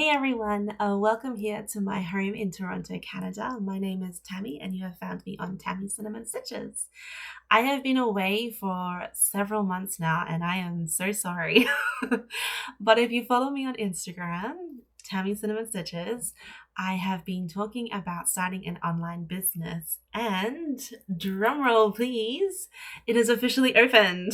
Hey everyone, welcome here to my home in Toronto, Canada. My name is Tammy and you have found me on Tammy Cinnamon Stitches. I have been away for several months now and I am so sorry. But if you follow me on Instagram, Tammy Cinnamon Stitches, I have been talking about starting an online business and drumroll please, it is officially opened.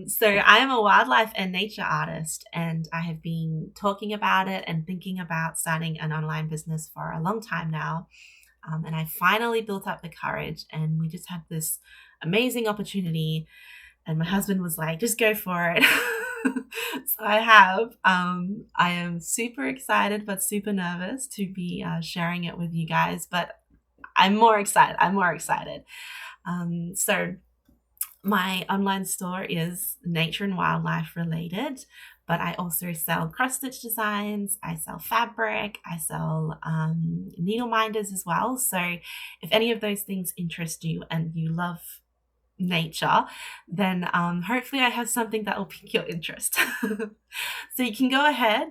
So I am a wildlife and nature artist, and I have been talking about it and thinking about starting an online business for a long time now. And I finally built up the courage, and we just had this amazing opportunity. And my husband was like, just go for it. So I have. I am super excited, but super nervous to be sharing it with you guys. But I'm more excited. So my online store is nature and wildlife related, but I also sell cross stitch designs, I sell fabric, I sell needle minders as well. So if any of those things interest you and you love nature, then hopefully I have something that will pique your interest. So you can go ahead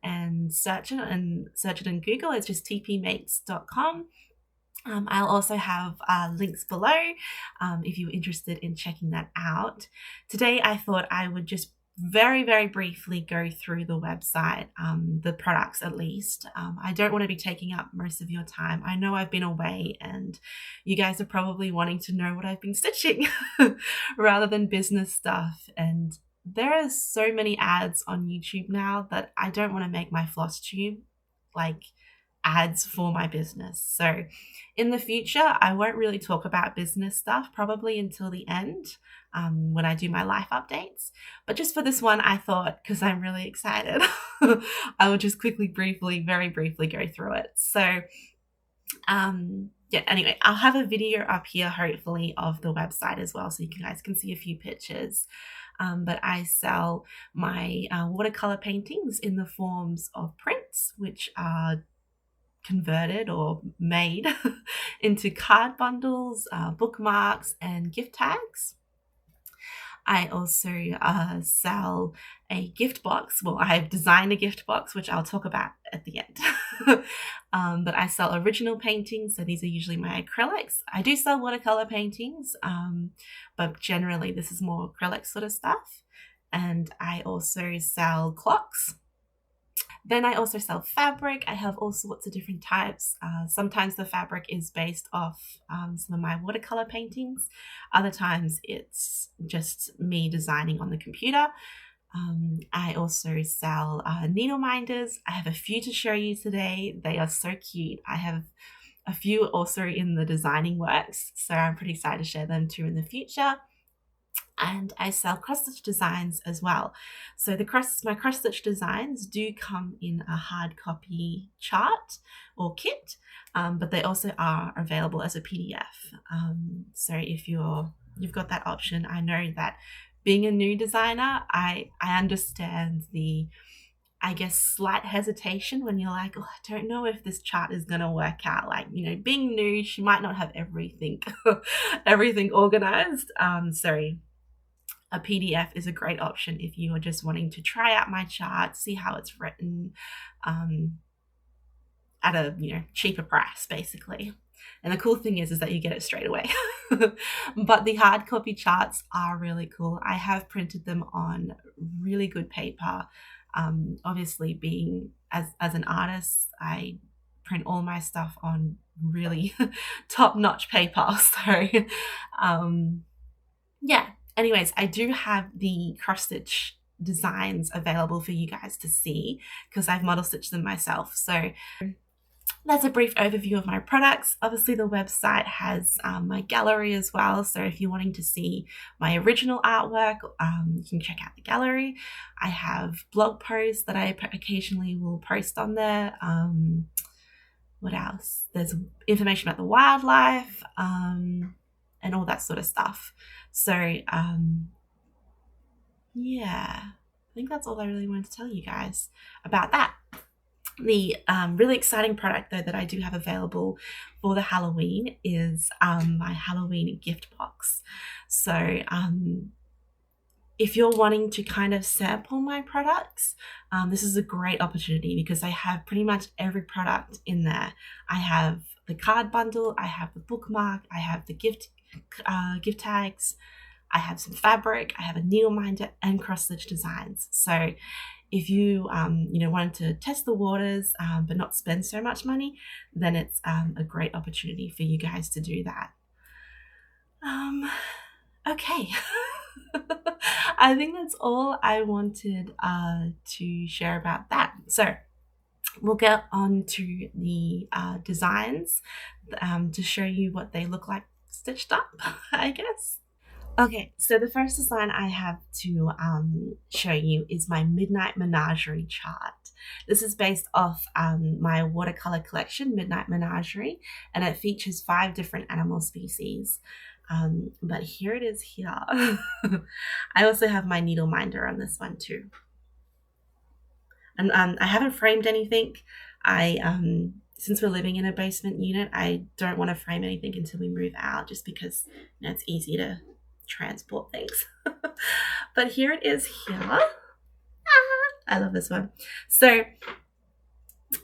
and search it in Google. It's just tpmakes.com. I'll also have links below if you're interested in checking that out. Today, I thought I would just very, very briefly go through the website, the products at least. I don't want to be taking up most of your time. I know I've been away and you guys are probably wanting to know what I've been stitching rather than business stuff. And there are so many ads on YouTube now that I don't want to make my Flosstube like ads for my business. So in the future, I won't really talk about business stuff probably until the end when I do my life updates. But just for this one, I thought, because I'm really excited, I will just very briefly go through it. So yeah, anyway, I'll have a video up here hopefully of the website as well so you guys can see a few pictures. But I sell my watercolor paintings in the forms of prints, which are converted or made into card bundles, bookmarks, and gift tags. I also sell a gift box. Well, I have designed a gift box, which I'll talk about at the end. But I sell original paintings, so these are usually my acrylics. I do sell watercolor paintings, but generally this is more acrylic sort of stuff. And I also sell clocks. Then I also sell fabric. I have all sorts of different types. Sometimes the fabric is based off some of my watercolor paintings. Other times it's just me designing on the computer. I also sell needle minders. I have a few to show you today. They are so cute. I have a few also in the designing works, so I'm pretty excited to share them too in the future. And I sell cross-stitch designs as well. So my cross-stitch designs do come in a hard copy chart or kit, but they also are available as a PDF. So if you've got that option, I know that being a new designer, I understand the, I guess, slight hesitation when you're like, oh, I don't know if this chart is going to work out. Like, being new, she might not have everything organized. So a PDF is a great option if you are just wanting to try out my chart, see how it's written at a cheaper price, basically. And the cool thing is that you get it straight away. But the hard copy charts are really cool. I have printed them on really good paper. Obviously, being as an artist, I print all my stuff on really top-notch paper. So yeah. Anyways, I do have the cross-stitch designs available for you guys to see because I've model stitched them myself. So that's a brief overview of my products. Obviously, the website has my gallery as well. So if you're wanting to see my original artwork, you can check out the gallery. I have blog posts that I occasionally will post on there. What else? There's information about the wildlife and all that sort of stuff. So yeah, I think that's all I really wanted to tell you guys about that. The really exciting product though that I do have available for the Halloween is my Halloween gift box. So if you're wanting to kind of sample my products, this is a great opportunity because I have pretty much every product in there. I have the card bundle, I have the bookmark, I have the gift tags, I have some fabric, I have a needle minder, and cross stitch designs. So if you wanted to test the waters but not spend so much money, then it's a great opportunity for you guys to do that. Okay. I think that's all I wanted to share about that. So we'll get on to the designs to show you what they look like stitched up, I guess. Okay, so the first design I have to show you is my Midnight Menagerie chart. This is based off my watercolor collection, Midnight Menagerie, and it features 5 different animal species. But here it is here. I also have my needle minder on this one too. And I haven't framed anything. Since we're living in a basement unit, I don't want to frame anything until we move out, just because it's easy to transport things. But here it is here. I love this one. So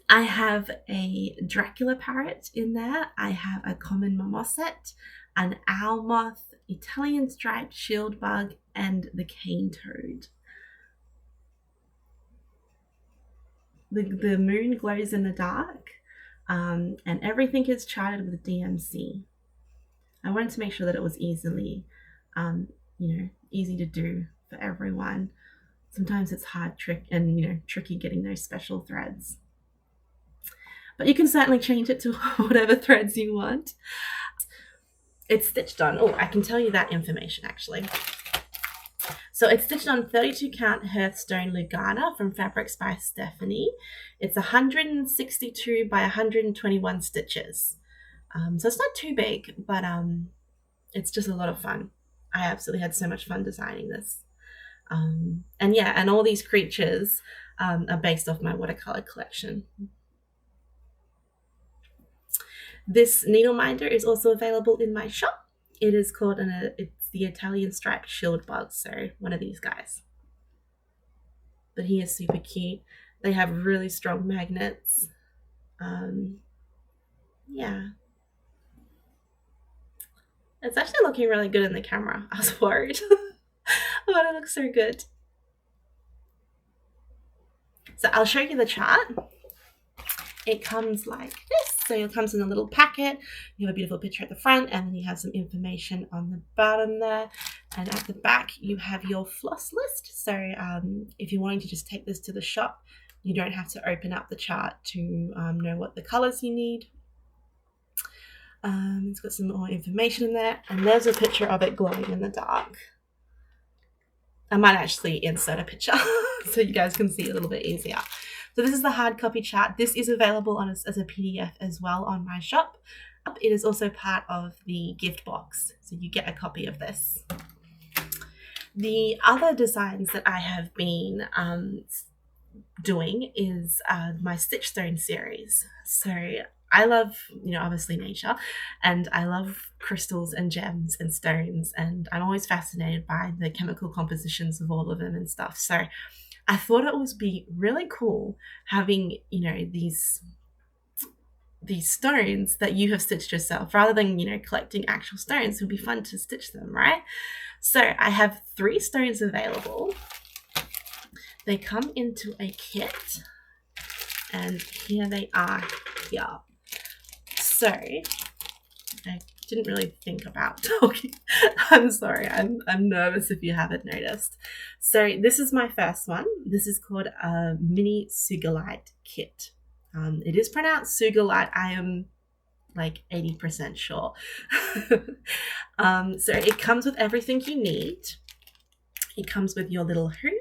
I have a Dracula parrot in there. I have a common marmoset, an owl moth, Italian striped shield bug, and the cane toad. The moon glows in the dark, and everything is charted with DMC. I wanted to make sure that it was easy to do for everyone. Sometimes it's tricky getting those special threads. But you can certainly change it to whatever threads you want. It's stitched on, I can tell you that information actually. So it's stitched on 32 count Hearthstone Lugana from Fabrics by Stephanie. It's 162 by 121 stitches. So it's not too big, but it's just a lot of fun. I absolutely had so much fun designing this. And all these creatures are based off my watercolor collection. This needle minder is also available in my shop. It is called it's the Italian striped shield bug, so one of these guys. But he is super cute. They have really strong magnets. Yeah. It's actually looking really good in the camera. I was worried, but it looks so good. So I'll show you the chart. It comes like this. So it comes in a little packet. You have a beautiful picture at the front, and then you have some information on the bottom there. And at the back, you have your floss list. So if you're wanting to just take this to the shop, you don't have to open up the chart to know what the colors you need. It's got some more information in there, and there's a picture of it glowing in the dark. I might actually insert a picture so you guys can see it a little bit easier. So this is the hard copy chart. This is available as a PDF as well on my shop. It is also part of the gift box, so you get a copy of this. The other designs that I have been doing is my Stitchstone series. So I love, obviously nature, and I love crystals and gems and stones, and I'm always fascinated by the chemical compositions of all of them and stuff. So I thought it would be really cool having, these stones that you have stitched yourself, rather than, collecting actual stones. It would be fun to stitch them, right? So I have 3 stones available. They come into a kit, and here they are here. So I didn't really think about talking. I'm sorry, I'm nervous if you haven't noticed. So this is my first one. This is called a mini Sugarlight kit. It is pronounced Sugarlight. I am like 80% sure. So it comes with everything you need. It comes with your little hoop.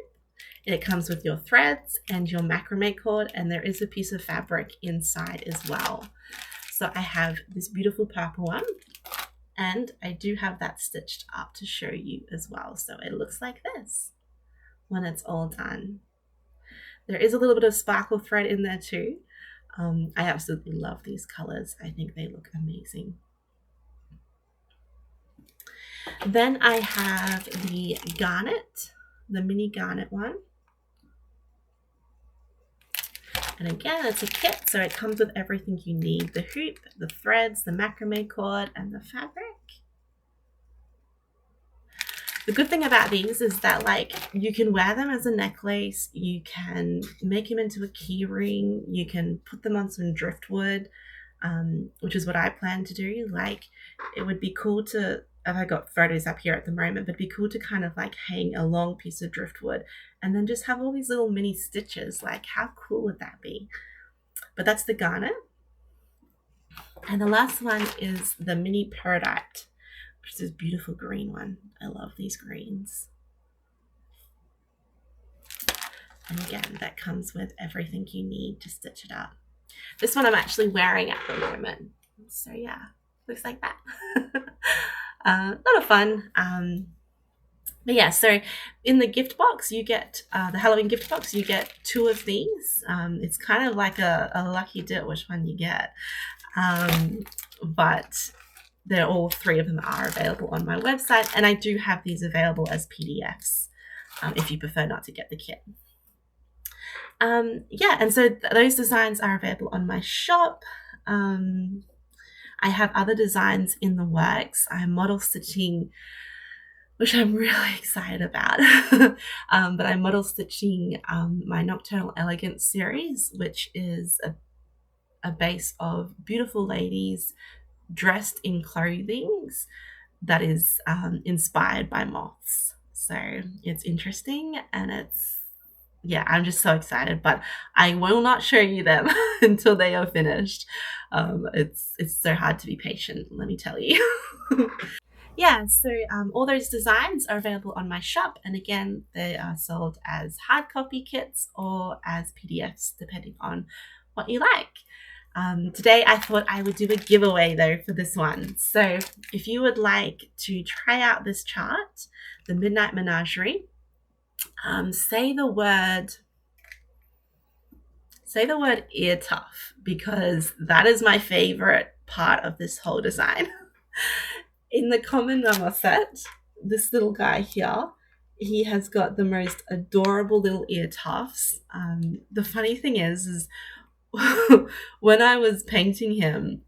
It comes with your threads and your macrame cord, and there is a piece of fabric inside as well. So I have this beautiful purple one, and I do have that stitched up to show you as well. So it looks like this when it's all done. There is a little bit of sparkle thread in there too. I absolutely love these colors. I think they look amazing. Then I have the garnet the mini garnet one. And again, it's a kit, so it comes with everything you need: the hoop, the threads, the macrame cord, and the fabric. The good thing about these is that, like, you can wear them as a necklace, you can make them into a key ring, you can put them on some driftwood, which is what I plan to do. Like, it would be cool to, I got photos up here at the moment, but it'd be cool to kind of like hang a long piece of driftwood and then just have all these little mini stitches. Like, how cool would that be? But that's the garnet. And the last one is the mini peridot, which is this beautiful green one. I love these greens. And again, that comes with everything you need to stitch it up. This one I'm actually wearing at the moment. So yeah, looks like that. A lot of fun. But yeah, so in the gift box, you get, the Halloween gift box, you get 2 of these. It's kind of like a lucky dip which one you get. But they're all 3 of them are available on my website, and I do have these available as PDFs if you prefer not to get the kit. Yeah, and so those designs are available on my shop. I have other designs in the works. I'm model stitching, which I'm really excited about. But I'm model stitching my Nocturnal Elegance series, which is a base of beautiful ladies dressed in clothing that is inspired by moths. So it's interesting, and it's, yeah, I'm just so excited, but I will not show you them until they are finished. It's so hard to be patient, let me tell you. Yeah, so all those designs are available on my shop, and again, they are sold as hard copy kits or as PDFs, depending on what you like. Today I thought I would do a giveaway though for this one. So if you would like to try out this chart, the Midnight Menagerie, say the word ear tough, because that is my favorite part of this whole design. In the common number set, this little guy here, he has got the most adorable little ear tufts. The funny thing is when I was painting him,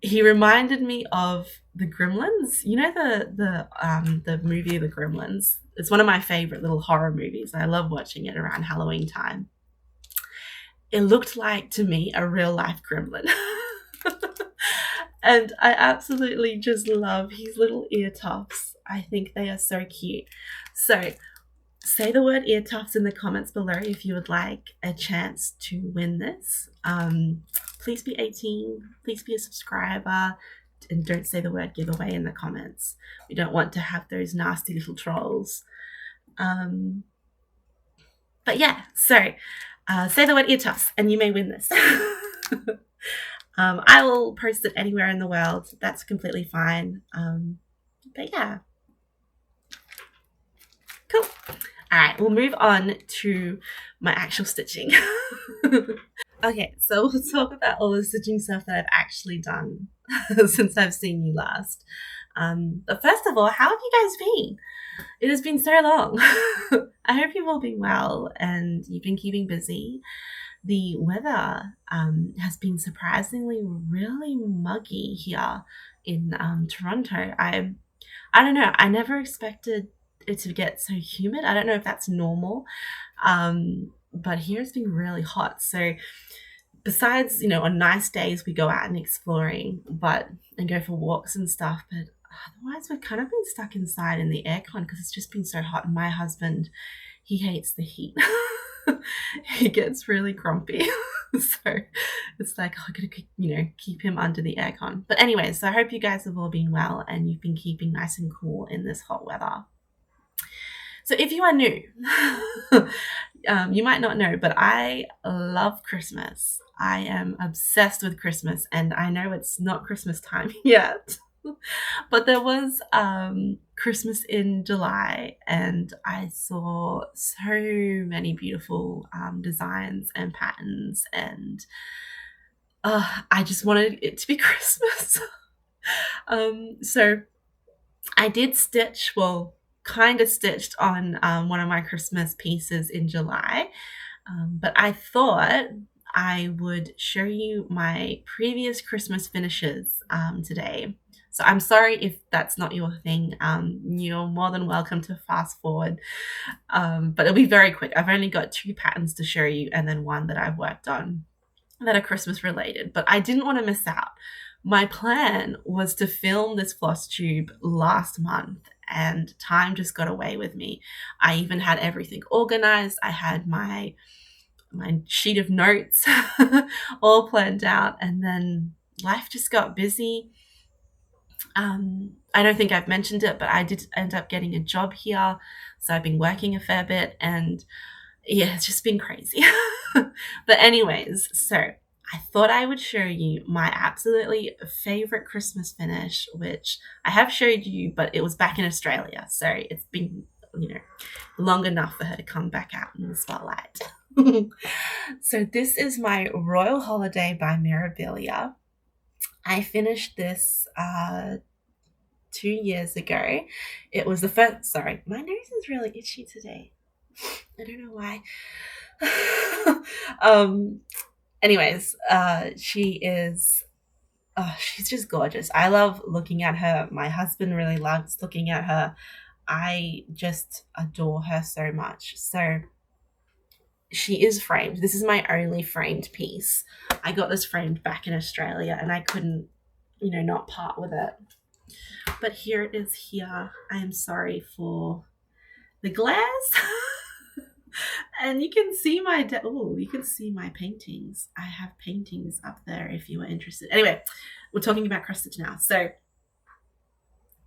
he reminded me of the Gremlins. You know the movie The Gremlins? It's one of my favorite little horror movies. I love watching it around Halloween time. It looked like, to me, a real life gremlin. And I absolutely just love his little ear tufts. I think they are so cute. So say the word ear tufts in the comments below if you would like a chance to win this. Please be 18, please be a subscriber, and don't say the word giveaway in the comments. We don't want to have those nasty little trolls. But yeah, so say the word ear tufts and you may win this. I will post it anywhere in the world. That's completely fine. But yeah. Cool. All right, we'll move on to my actual stitching. Okay, so we'll talk about all the stitching stuff that I've actually done since I've seen you last. But first of all, how have you guys been? It has been so long. I hope you've all been well and you've been keeping busy. The weather has been surprisingly really muggy here in Toronto. I don't know. I never expected it to get so humid. I don't know if that's normal, but here it's been really hot. So besides, on nice days we go out and exploring, and go for walks and stuff, but otherwise we've kind of been stuck inside in the aircon because it's just been so hot. And my husband, he hates the heat. He gets really grumpy. So it's like, I gotta, keep him under the aircon. But anyway, so I hope you guys have all been well and you've been keeping nice and cool in this hot weather. So if you are new, you might not know, but I love Christmas. I am obsessed with Christmas, and I know it's not Christmas time yet. But there was Christmas in July, and I saw so many beautiful designs and patterns, and I just wanted it to be Christmas. So I did stitch, well, kind of stitched on one of my Christmas pieces in July, but I thought I would show you my previous Christmas finishes today. So I'm sorry if that's not your thing. You're more than welcome to fast forward, but it'll be very quick. I've only got 2 patterns to show you and then one that I've worked on that are Christmas related, but I didn't want to miss out. My plan was to film this Flosstube last month and time just got away with me. I even had everything organized. I had my sheet of notes all planned out, and then life just got busy. I don't think I've mentioned it, but I did end up getting a job here, so I've been working a fair bit, and yeah, it's just been crazy. But anyways, so I thought I would show you my absolutely favorite Christmas finish, which I have showed you, but it was back in Australia, so it's been, long enough for her to come back out in the spotlight. So this is my Royal Holiday by Mirabilia. I finished this 2 years ago. It was the first, sorry, my nose is really itchy today. I don't know why. Anyways, she's just gorgeous. I love looking at her. My husband really loves looking at her. I just adore her so much. So she is framed. This is my only framed piece. I got this framed back in Australia and I couldn't, not part with it. But here it is here. I am sorry for the glares. And you can see you can see my paintings. I have paintings up there if you are interested. Anyway, we're talking about cross stitch now. So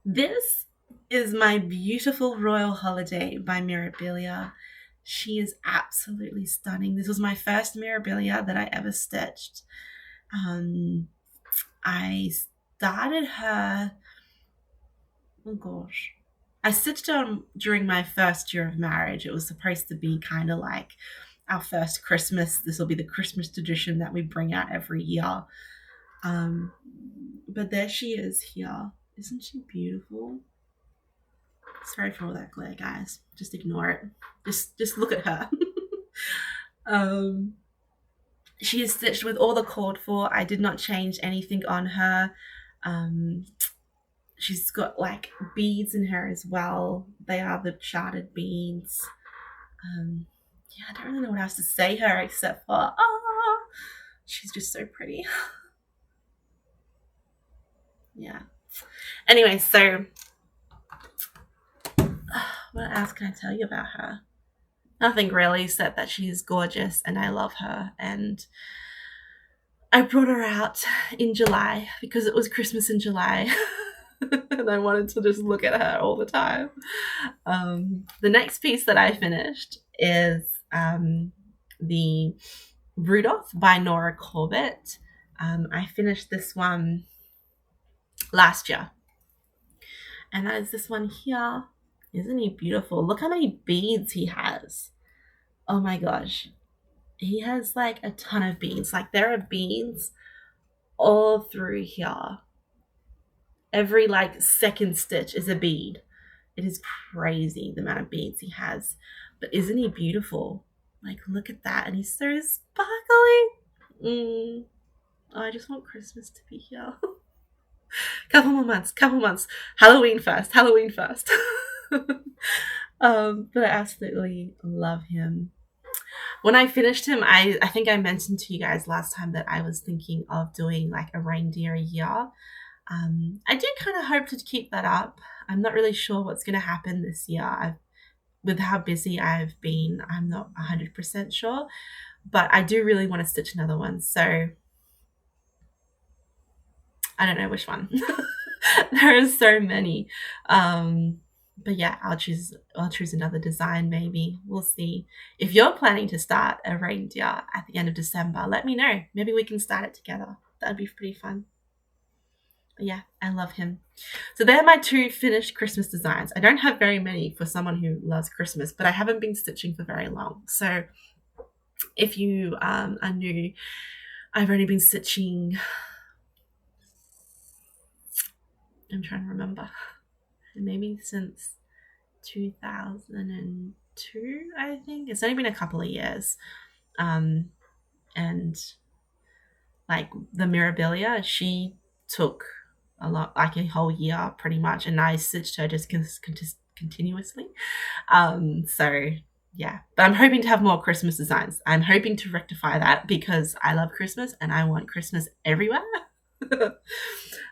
this is my beautiful Royal Holiday by Mirabilia. She is absolutely stunning. This was my first Mirabilia that I ever stitched. I started her, oh gosh, I stitched her during my first year of marriage. It was supposed to be kind of like our first Christmas. This will be the Christmas tradition that we bring out every year. But there she is here. Isn't she beautiful? Sorry for all that glare, guys. Just ignore it. Just look at her. She is stitched with all the called for. I did not change anything on her. She's got like beads in her as well. They are the charted beads. Yeah, I don't really know what else to say her except for, she's just so pretty. Yeah. Anyway, so what else can I tell you about her? Nothing really, except that she's gorgeous and I love her. And I brought her out in July because it was Christmas in July. And I wanted to just look at her all the time. The next piece that I finished is the Rudolph by Nora Corbett. I finished this one last year. And that is this one here. Isn't he beautiful? Look how many beads he has. Oh my gosh. He has like a ton of beads. Like there are beads all through here. Every like second stitch is a bead. It is crazy the amount of beads he has. But isn't he beautiful? Like look at that. And he's so sparkly. Oh, I just want Christmas to be here. couple months. Halloween first. But I absolutely love him. When I finished him, I think I mentioned to you guys last time that I was thinking of doing like a reindeer a year. I do kind of hope to keep that up. I'm not really sure what's going to happen this year. With how busy I've been, I'm not 100% sure, but I do really want to stitch another one. So I don't know which one. There are so many. But yeah, I'll choose another design maybe. We'll see. If you're planning to start a reindeer at the end of December, let me know. Maybe we can start it together. That'd be pretty fun. But yeah, I love him. So they're my 2 finished Christmas designs. I don't have very many for someone who loves Christmas, but I haven't been stitching for very long. So if you are new, I've only been stitching, I'm trying to remember, maybe since 2002, I think. It's only been a couple of years. And like the Mirabilia, she took a lot, like a whole year pretty much, and I stitched her just continuously. So yeah, but I'm hoping to have more Christmas designs. I'm hoping to rectify that because I love Christmas and I want Christmas everywhere.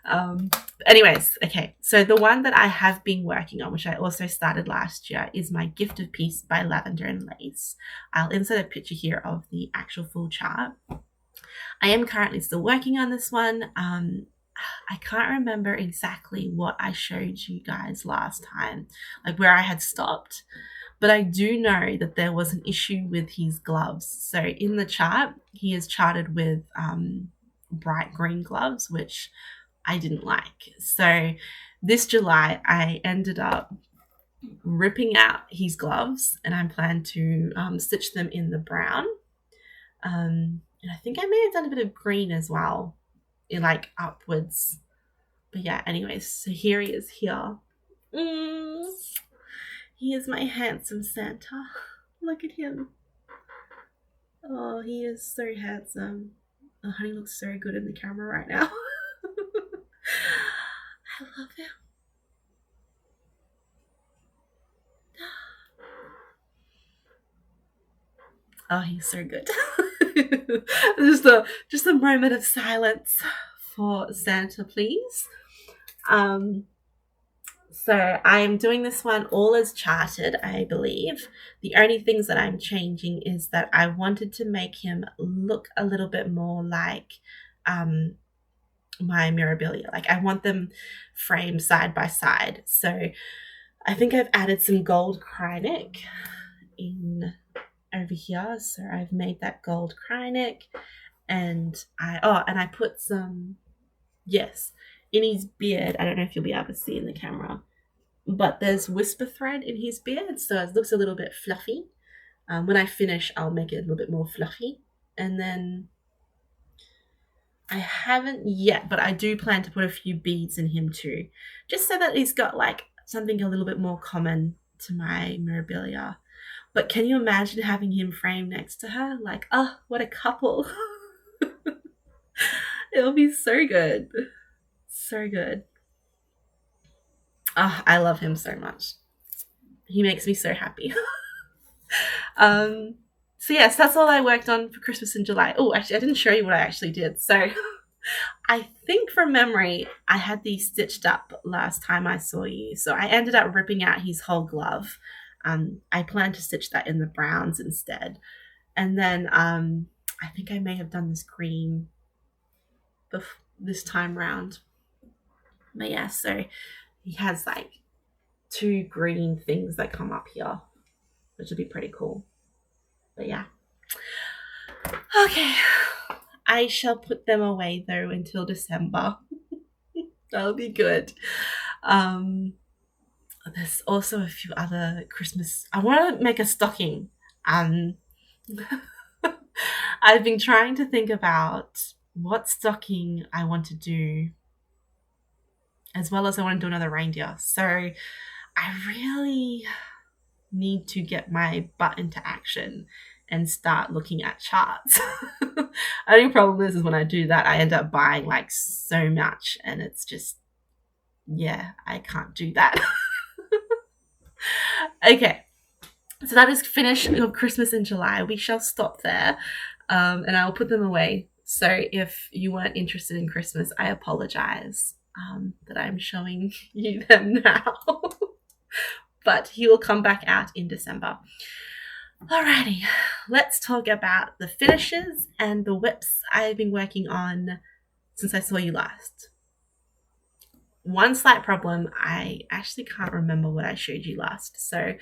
um, anyways, okay. So the one that I have been working on, which I also started last year, is my Gift of Peace by Lavender and Lace. I'll insert a picture here of the actual full chart. I am currently still working on this one. I can't remember exactly what I showed you guys last time, like where I had stopped, but I do know that there was an issue with his gloves. So in the chart, he is charted with bright green gloves, which I didn't like. So this July, I ended up ripping out his gloves, and I plan to stitch them in the brown. And I think I may have done a bit of green as well, in like upwards. But yeah, anyways, so here he is here. He is my handsome Santa. Look at him. Oh, he is so handsome. Oh, honey looks so good in the camera right now. I love him. Oh, he's so good. just a moment of silence for Santa, please. So I'm doing this one all as charted, I believe. The only things that I'm changing is that I wanted to make him look a little bit more like my Mirabilia. Like I want them framed side by side. So I think I've added some gold Krynic in over here. So I've made that gold Krynic, and I put some, yes, in his beard. I don't know if you'll be able to see in the camera, but there's whisper thread in his beard, so it looks a little bit fluffy. When I finish, I'll make it a little bit more fluffy. And then I haven't yet, but I do plan to put a few beads in him too, just so that he's got like something a little bit more common to my Mirabilia. But can you imagine having him framed next to her? Like, oh, what a couple. It'll be so good. So good. Oh, I love him so much. He makes me so happy. So yes, that's all I worked on for Christmas in July. Oh, actually, I didn't show you what I actually did. So I think from memory, I had these stitched up last time I saw you. So I ended up ripping out his whole glove. I plan to stitch that in the browns instead. And then I think I may have done this green this time round. But yeah, so he has like 2 green things that come up here, which would be pretty cool. But yeah. Okay. I shall put them away though until December. That'll be good. There's also a few other Christmas. I want to make a stocking. I've been trying to think about what stocking I want to do, as well as I want to do another reindeer. So I really need to get my butt into action and start looking at charts. Only problem is when I do that, I end up buying like so much, and it's just, yeah, I can't do that. Okay, so that is finished of Christmas in July. We shall stop there, and I'll put them away. So if you weren't interested in Christmas, I apologize that I'm showing you them now. But he will come back out in December. Alrighty, let's talk about the finishes and the whips I've been working on since I saw you last. One slight problem, I actually can't remember what I showed you last, so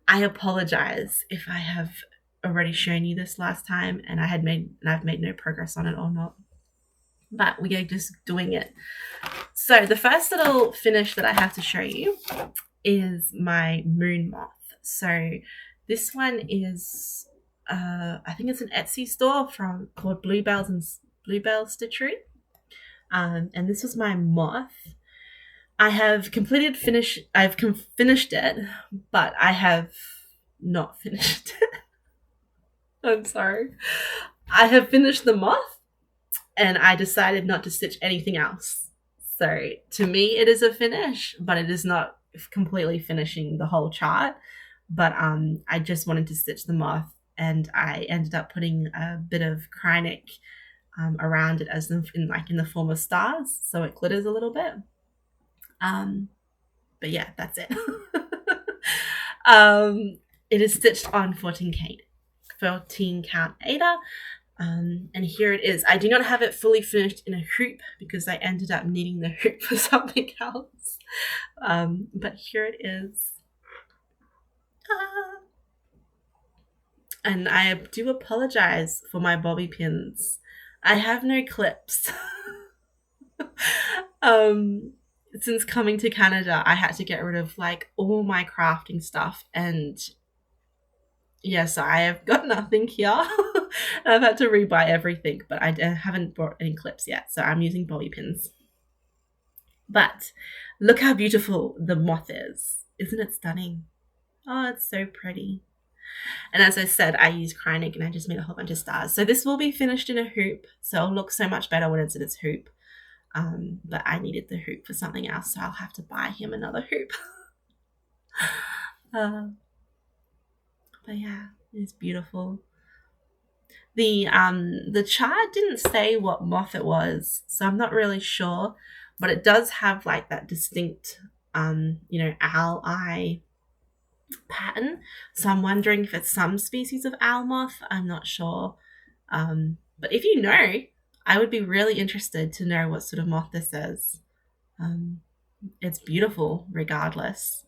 I apologize if I have already shown you this last time and I've made no progress on it or not. But we are just doing it. So the first little finish that I have to show you is my moon moth. So this one is I think it's an Etsy store called Bluebell Stitchery. And this was my moth. I've finished it, but I have not finished it. I'm sorry. I have finished the moth and I decided not to stitch anything else. So to me, it is a finish, but it is not completely finishing the whole chart. But I just wanted to stitch the moth, and I ended up putting a bit of Krynic around it as in the form of stars, so it glitters a little bit. But yeah, that's it. It is stitched on 14 count Ada. And here it is. I do not have it fully finished in a hoop because I ended up needing the hoop for something else. But here it is. And I do apologize for my bobby pins. I have no clips. Since coming to Canada, I had to get rid of like all my crafting stuff, and yes, I have got nothing here. I've had to rebuy everything, but I haven't bought any clips yet, so I'm using bobby pins. But look how beautiful the moth is. Isn't it stunning? Oh, it's so pretty. And as I said, I use Krynic and I just made a whole bunch of stars. So this will be finished in a hoop, so it'll look so much better when it's in its hoop. But I needed the hoop for something else, so I'll have to buy him another hoop. But yeah, it's beautiful. The chart didn't say what moth it was, so I'm not really sure, but it does have like that distinct owl eye pattern. So I'm wondering if it's some species of owl moth. I'm not sure. But if you know, I would be really interested to know what sort of moth this is. It's beautiful regardless.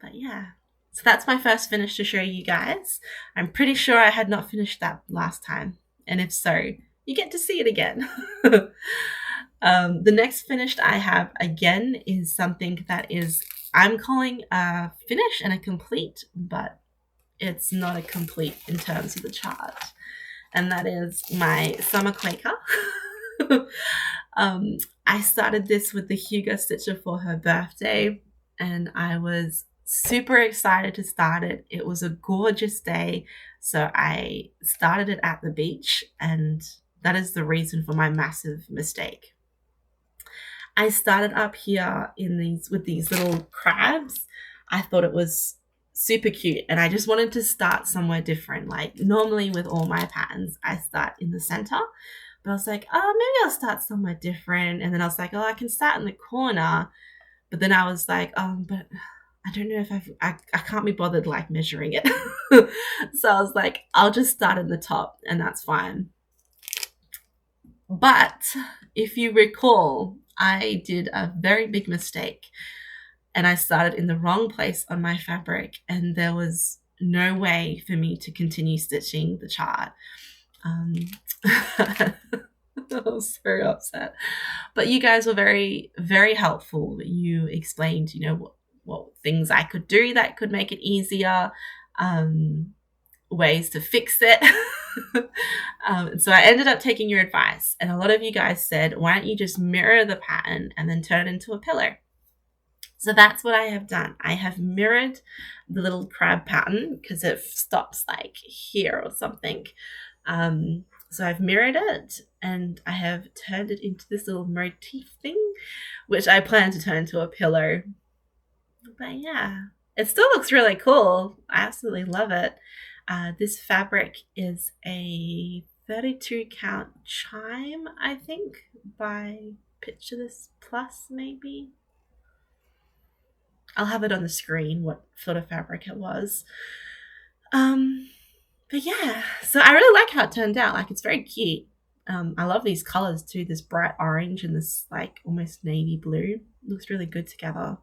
But yeah. So that's my first finish to show you guys. I'm pretty sure I had not finished that last time. And if so, you get to see it again. The next finish I have again is something that is, I'm calling a finish and a complete, but it's not a complete in terms of the chart. And that is my Summer Quaker. I started this with the Hugo Stitcher for her birthday, and I was super excited to start it. It was a gorgeous day, so I started it at the beach, and that is the reason for my massive mistake. I started up here with these little crabs. I thought it was super cute, and I just wanted to start somewhere different. Like normally with all my patterns, I start in the center, but I was like, oh, maybe I'll start somewhere different. And then I was like, oh, I can start in the corner. But then I was like, but I don't know if I can't be bothered like measuring it. So I was like, I'll just start in the top and that's fine. But if you recall, I did a very big mistake and I started in the wrong place on my fabric, and there was no way for me to continue stitching the chart. I was so upset. But you guys were very, very helpful. You explained, what things I could do that could make it easier, ways to fix it. So I ended up taking your advice, and a lot of you guys said, why don't you just mirror the pattern and then turn it into a pillow? So that's what I have done. I have mirrored the little crab pattern because it stops like here or something. So I've mirrored it and I have turned it into this little motif thing, which I plan to turn into a pillow. But yeah, it still looks really cool. I absolutely love it. This fabric is a 32 count chime, I think, by Picture This Plus, maybe. I'll have it on the screen, what sort of fabric it was. But yeah, so I really like how it turned out. Like, it's very cute. I love these colors too, this bright orange and this like almost navy blue. Looks really good together.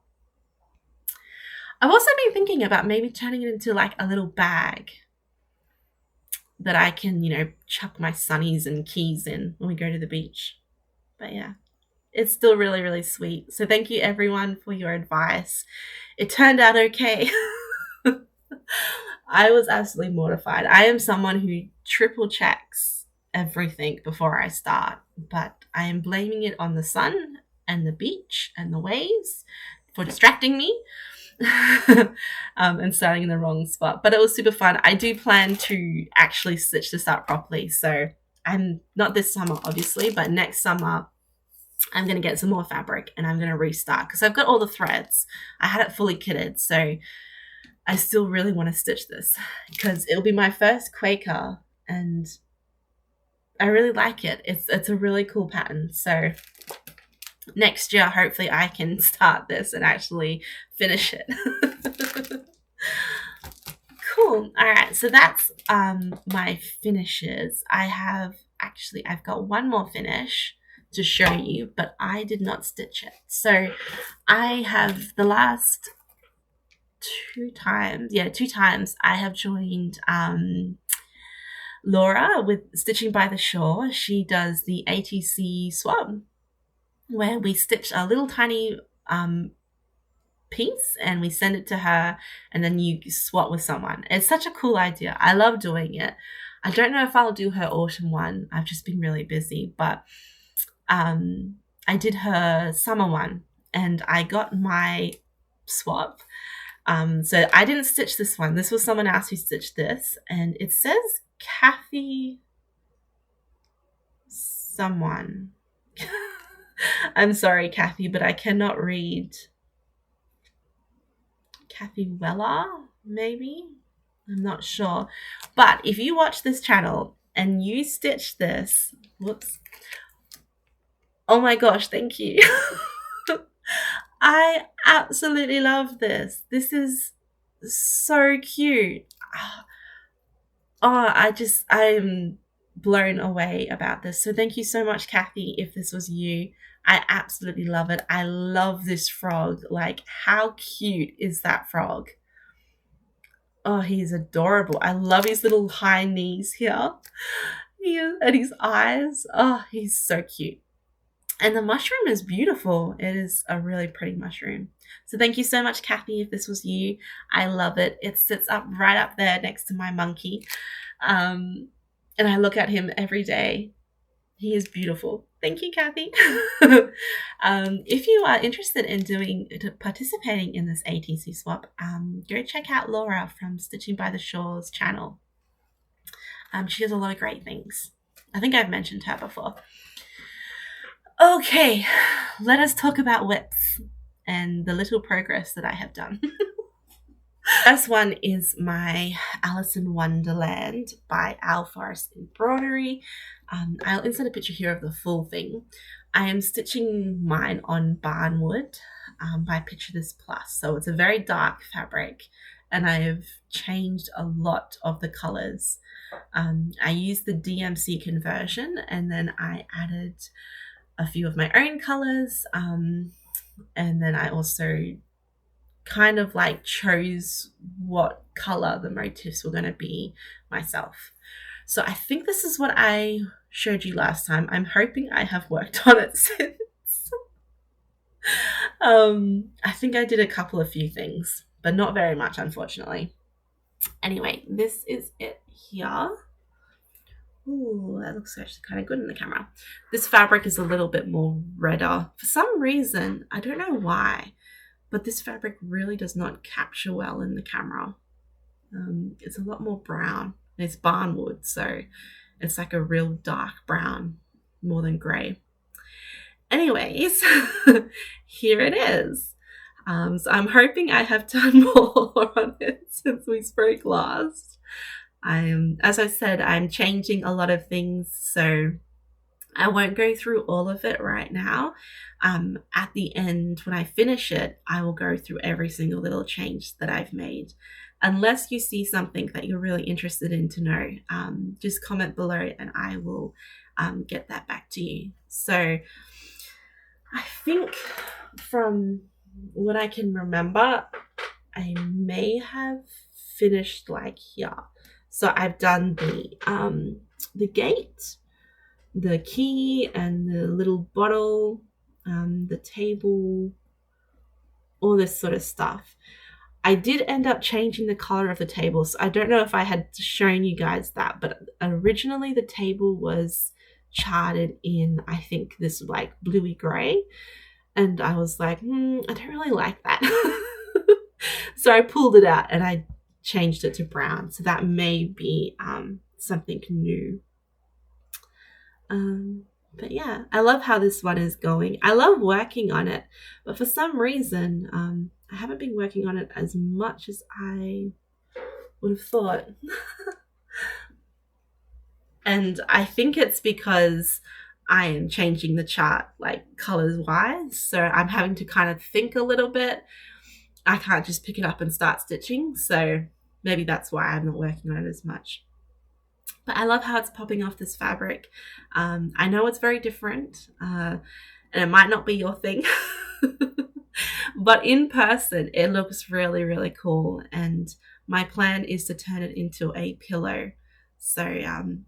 I've also been thinking about maybe turning it into like a little bag that I can, chuck my sunnies and keys in when we go to the beach. But yeah, it's still really, really sweet. So thank you everyone for your advice. It turned out okay. I was absolutely mortified. I am someone who triple checks everything before I start, but I am blaming it on the sun and the beach and the waves for distracting me. And starting in the wrong spot, but it was super fun. I do plan to actually stitch this up properly, so I'm not this summer obviously, but next summer I'm going to get some more fabric and I'm going to restart because I've got all the threads. I had it fully kitted, so I still really want to stitch this because it'll be my first Quaker and I really like it. It's a really cool pattern. So next year, hopefully I can start this and actually finish it. Cool. All right. So that's my finishes. I've got one more finish to show you, but I did not stitch it. So I have the last two times I have joined Laura with Stitching by the Shore. She does the ATC swap where we stitch a little tiny piece and we send it to her and then you swap with someone. It's such a cool idea. I love doing it. I don't know if I'll do her autumn one. I've just been really busy, but I did her summer one and I got my swap. So I didn't stitch this one. This was someone else who stitched this, and it says Kathy someone. I'm sorry, Kathy, but I cannot read. Kathy Weller, maybe? I'm not sure. But if you watch this channel and you stitch this, whoops. Oh my gosh, thank you. I absolutely love this. This is so cute. I'm blown away about this. So thank you so much, Kathy, if this was you. I absolutely love it. I love this frog. Like, how cute is that frog? Oh, he's adorable. I love his little high knees here. And his eyes. Oh, he's so cute. And the mushroom is beautiful. It is a really pretty mushroom. So thank you so much, Kathy, if this was you. I love it. It sits up right up there next to my monkey. And I look at him every day. He is beautiful. Thank you, Kathy. If you are interested in participating in this ATC swap, go check out Laura from Stitching by the Shore's channel. She does a lot of great things. I think I've mentioned her before. Okay, let us talk about whips and the little progress that I have done. First one is my Alice in Wonderland by Owl Forest Embroidery. I'll insert a picture here of the full thing. I am stitching mine on barnwood by Picture This Plus. So it's a very dark fabric and I have changed a lot of the colors. I used the DMC conversion and then I added a few of my own colors. And then I also kind of like chose what color the motifs were going to be myself. So I think this is what I showed you last time. I'm hoping I have worked on it since. I think I did a few things, but not very much, unfortunately. Anyway, this is it here. Ooh, that looks actually kind of good in the camera. This fabric is a little bit more redder. For some reason, I don't know why, but this fabric really does not capture well in the camera. It's a lot more brown. It's barnwood, so it's like a real dark brown more than grey. Anyways, here it is. So I'm hoping I have done more on it since we spoke last. As I said, I'm changing a lot of things, so I won't go through all of it right now. At the end, when I finish it, I will go through every single little change that I've made. Unless you see something that you're really interested in to know, just comment below and I will get that back to you. So I think from what I can remember, I may have finished like here. So I've done the gate, the key and the little bottle, the table, all this sort of stuff. I did end up changing the color of the table. So I don't know if I had shown you guys that, but originally the table was charted in, I think, this like bluey gray. And I was like, I don't really like that. So I pulled it out and I changed it to brown. So that may be something new. But yeah, I love how this one is going. I love working on it, but for some reason, I haven't been working on it as much as I would have thought. And I think it's because I am changing the chart like colors wise. So I'm having to kind of think a little bit. I can't just pick it up and start stitching. So maybe that's why I'm not working on it as much. But I love how it's popping off this fabric. I know it's very different, and it might not be your thing. But in person, it looks really, really cool. And my plan is to turn it into a pillow. So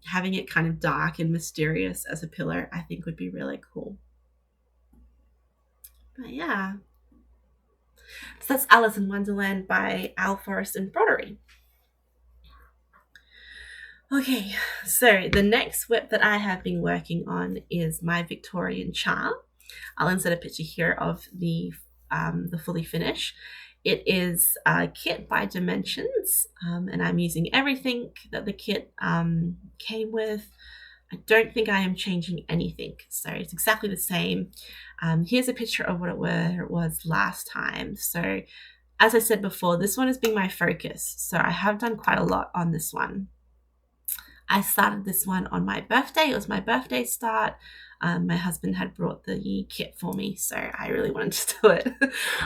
having it kind of dark and mysterious as a pillow, I think would be really cool. But yeah. So that's Alice in Wonderland by Al Forrest Embroidery. Okay, so the next whip that I have been working on is my Victorian charm. I'll insert a picture here of the fully finish. It is a kit by Dimensions, and I'm using everything that the kit came with. I don't think I am changing anything, so it's exactly the same. Here's a picture of where it was last time. So as I said before, this one has been my focus, so I have done quite a lot on this one. I started this one on my birthday. It was my birthday start. My husband had brought the kit for me, so I really wanted to do it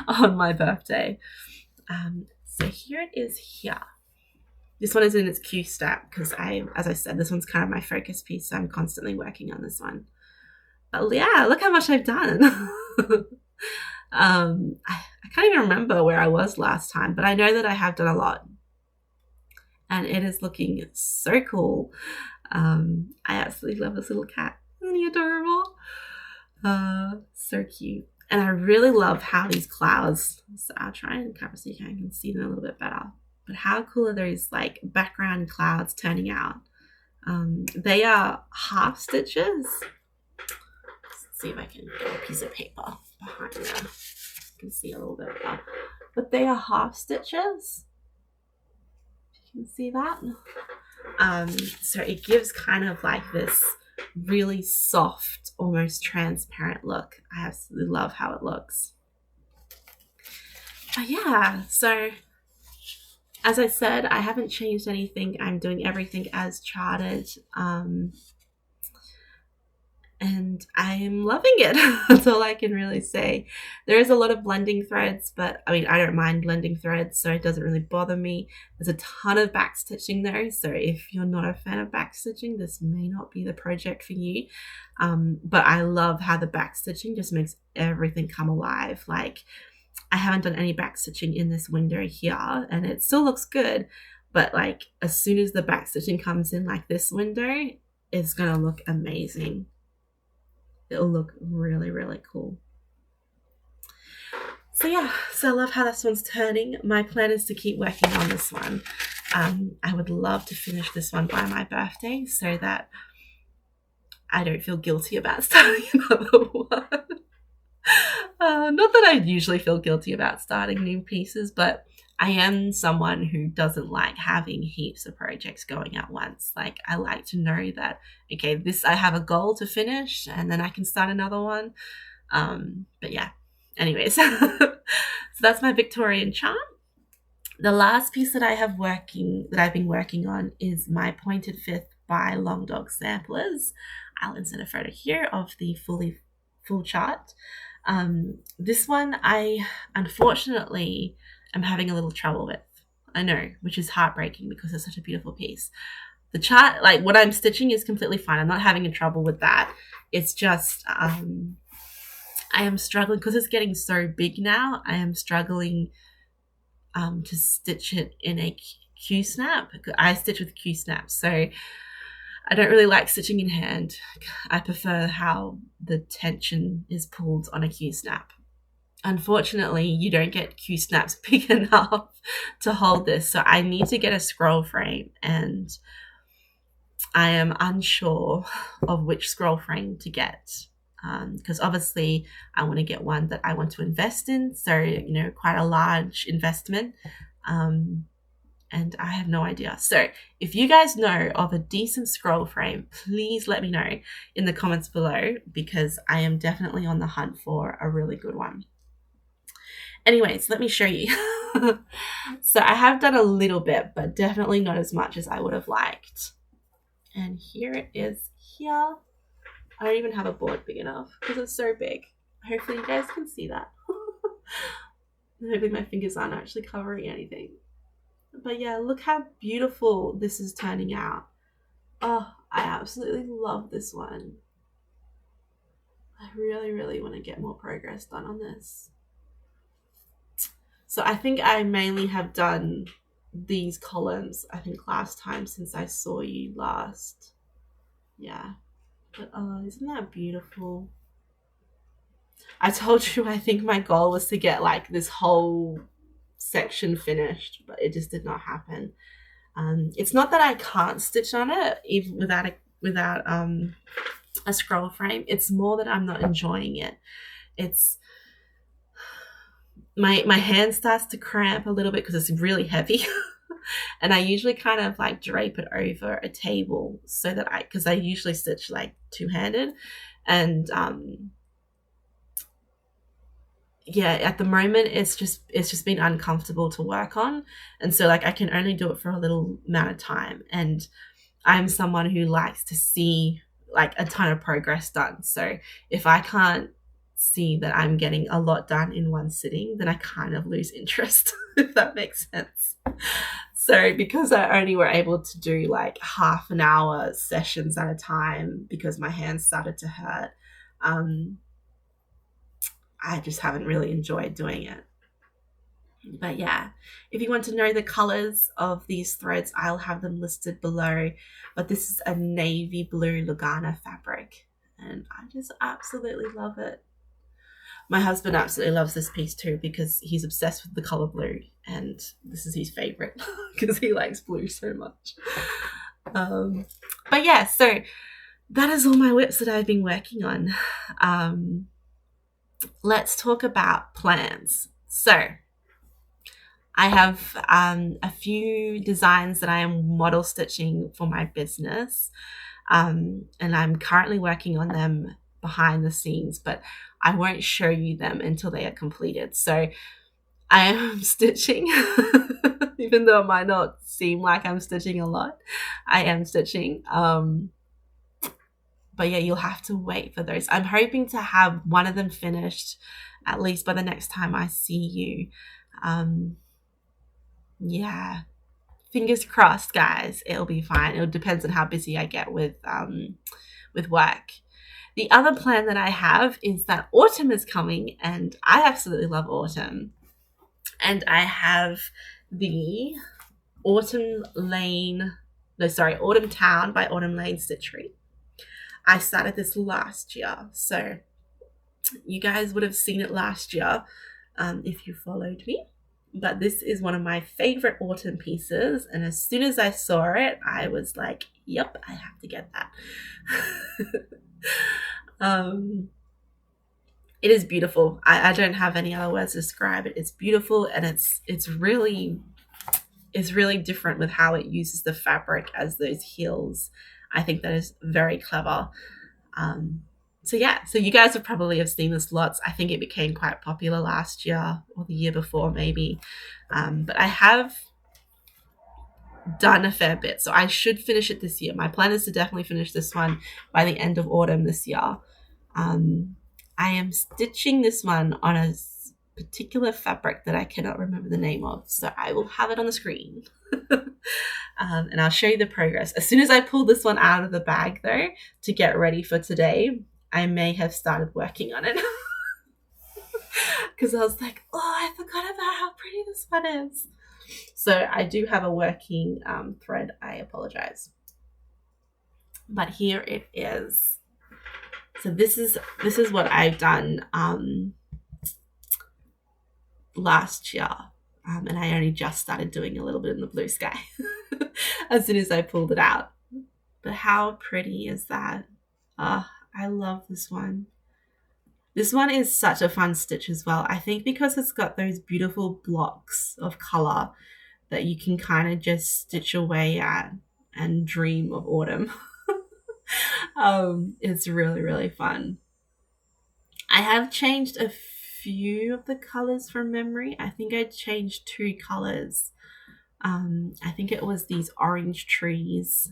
on my birthday. So here it is here. This one is in its Q stack because as I said, this one's kind of my focus piece, so I'm constantly working on this one. But yeah, look how much I've done. I can't even remember where I was last time, but I know that I have done a lot. And it is looking so cool. I absolutely love this little cat. Isn't he adorable? So cute. And I really love how these clouds, so I'll try and cover so you can see them a little bit better. But how cool are those like background clouds turning out? They are half stitches. Let's see if I can get a piece of paper behind there. You can see a little bit better. But they are half stitches. You can see that. So it gives kind of like this really soft, almost transparent look. I absolutely love how it looks. But yeah, so as I said, I haven't changed anything. I'm doing everything as charted. And I'm loving it. That's all I can really say. There is a lot of blending threads, but I mean, I don't mind blending threads, so it doesn't really bother me. There's a ton of back stitching though, so if you're not a fan of back stitching, this may not be the project for you. But I love how the back stitching just makes everything come alive. Like, I haven't done any back stitching in this window here, and it still looks good, but like as soon as the back stitching comes in like this window, it's gonna look amazing. It'll look really, really cool. So yeah, so I love how this one's turning. My plan is to keep working on this one. I would love to finish this one by my birthday so that I don't feel guilty about starting another one. Not that I usually feel guilty about starting new pieces, but I am someone who doesn't like having heaps of projects going at once. Like, I like to know that, okay, this, I have a goal to finish and then I can start another one. But yeah, anyways, so that's my Victorian charm. The last piece that I've been working on is my Pointed Fifth by Long Dog Samplers. I'll insert a photo here of the full chart. This one I unfortunately am having a little trouble with. I know, which is heartbreaking because it's such a beautiful piece. The chart, like what I'm stitching, is completely fine. I'm not having a trouble with that. It's just I am struggling because it's getting so big now. I am struggling to stitch it in a Q snap. I stitch with Q snaps, so I don't really like stitching in hand. I prefer how the tension is pulled on a Q snap. Unfortunately, you don't get Q snaps big enough to hold this, so I need to get a scroll frame, and I am unsure of which scroll frame to get. because obviously I want to get one that I want to invest in. So, you know, quite a large investment. And I have no idea. So if you guys know of a decent scroll frame, please let me know in the comments below, because I am definitely on the hunt for a really good one. Anyways, let me show you. So I have done a little bit, but definitely not as much as I would have liked. And here it is here. I don't even have a board big enough because it's so big. Hopefully you guys can see that. Hopefully my fingers aren't actually covering anything. But yeah, look how beautiful this is turning out. Oh, I absolutely love this one. I really, really want to get more progress done on this. So I think I mainly have done these columns, I think last time since I saw you last. Yeah. But oh, isn't that beautiful? I told you I think my goal was to get like this whole section finished, but it just did not happen. It's not that I can't stitch on it even without a scroll frame. It's more that I'm not enjoying it. It's my hand starts to cramp a little bit because it's really heavy. And I usually kind of like drape it over a table so that because I usually stitch like two-handed, and yeah, at the moment it's just been uncomfortable to work on, and so like I can only do it for a little amount of time, and I'm someone who likes to see like a ton of progress done. So if I can't see that I'm getting a lot done in one sitting, then I kind of lose interest, if that makes sense. So because I only were able to do like half an hour sessions at a time because my hands started to hurt, I just haven't really enjoyed doing it. But yeah, if you want to know the colors of these threads, I'll have them listed below. But this is a navy blue Lugana fabric, and I just absolutely love it. My husband absolutely loves this piece too because he's obsessed with the color blue, and this is his favorite because he likes blue so much. But yeah, so that is all my whips that I've been working on. Let's talk about plans. So I have a few designs that I am model stitching for my business, and I'm currently working on them behind the scenes, but I won't show you them until they are completed. So I am stitching, even though it might not seem like I'm stitching a lot, I am stitching. But yeah, you'll have to wait for those. I'm hoping to have one of them finished at least by the next time I see you. Yeah, fingers crossed, guys. It'll be fine. It depends on how busy I get with work. The other plan that I have is that autumn is coming, and I absolutely love autumn. And I have the Autumn Town by Autumn Lane Stitchery. I started this last year, so you guys would have seen it last year if you followed me. But this is one of my favorite autumn pieces, and as soon as I saw it, I was like, yep, I have to get that. It is beautiful. I don't have any other words to describe it. It's beautiful, and it's really different with how it uses the fabric as those heels. I think that is very clever. So yeah, so you guys have probably seen this lots. I think it became quite popular last year or the year before maybe. But I have done a fair bit, so I should finish it this year. My plan is to definitely finish this one by the end of autumn this year. I am stitching this one on a particular fabric that I cannot remember the name of, so I will have it on the screen. And I'll show you the progress. As soon as I pull this one out of the bag though, to get ready for today, I may have started working on it. Because I was like, oh, I forgot about how pretty this one is. So I do have a working thread. I apologize. But here it is. So this is what I've done last year. And I only just started doing a little bit in the blue sky as soon as I pulled it out. But how pretty is that? I love this one. This one is such a fun stitch as well. I think because it's got those beautiful blocks of color that you can kind of just stitch away at and dream of autumn. It's really, really fun. I have changed a few of the colors from memory. I think I changed 2 colors. I think it was these orange trees